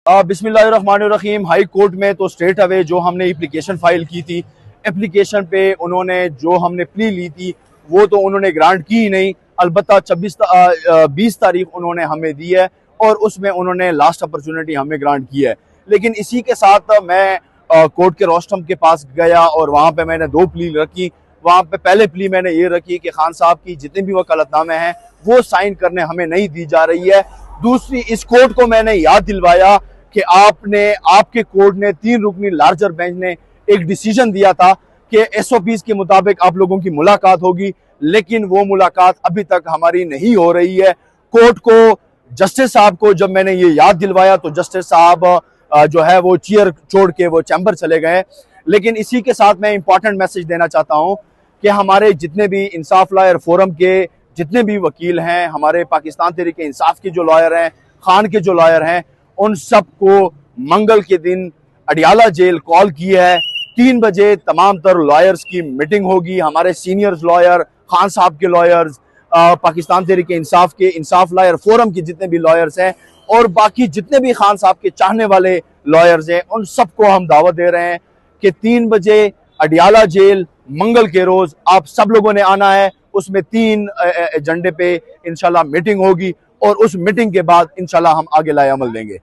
बिस्मिल्लाहिर्रहमानिर्रहीम। High court में तो स्ट्रेट अवे जो हमने एप्लीकेशन फाइल की थी, एप्लीकेशन पे उन्होंने जो हमने प्ली ली थी वो तो उन्होंने ग्रांट की ही नहीं, अलबत्ता 20 तारीख उन्होंने हमें दी है और उसमें उन्होंने लास्ट अपॉर्चुनिटी हमें ग्रांट की है। लेकिन इसी के साथ मैं कोर्ट के रोस्टम के पास गया और वहाँ पे मैंने 2 प्ली रखी। वहाँ पे पहले प्ली मैंने ये रखी कि खान साहब की जितने भी वकालतनामे हैं वो साइन करने हमें नहीं दी जा रही है। दूसरी, इस कोर्ट को मैंने याद दिलवाया कि आपके कोर्ट ने 3 रुकनी लार्जर बेंच ने एक डिसीजन दिया था कि एसओपीज के मुताबिक आप लोगों की मुलाकात होगी, लेकिन वो मुलाकात अभी तक हमारी नहीं हो रही है। कोर्ट को, जस्टिस साहब को जब मैंने ये याद दिलवाया तो जस्टिस साहब जो है वो चेयर छोड़ के वो चैम्बर चले गए। लेकिन इसी के साथ मैं इंपॉर्टेंट मैसेज देना चाहता हूं कि हमारे जितने भी इंसाफ लॉयर फोरम के जितने भी वकील हैं, हमारे पाकिस्तान तहरीक इंसाफ के जो लॉयर हैं, खान के जो लॉयर हैं, उन सबको मंगल के दिन अडियाला जेल कॉल की है। 3 बजे तमाम तर लॉयर्स की मीटिंग होगी। हमारे सीनियर्स लॉयर, खान साहब के लॉयर्स, पाकिस्तान तहरीक इंसाफ के इंसाफ लॉयर फोरम के जितने भी लॉयर्स हैं और बाकी जितने भी खान साहब के चाहने वाले लॉयर्स हैं, उन सबको हम दावत दे रहे हैं कि 3 बजे अडियाला जेल मंगल के रोज आप सब लोगों ने आना है। उसमें 3 एजेंडे पे इंशाल्लाह मीटिंग होगी और उस मीटिंग के बाद इंशाल्लाह हम आगे लाए अमल देंगे।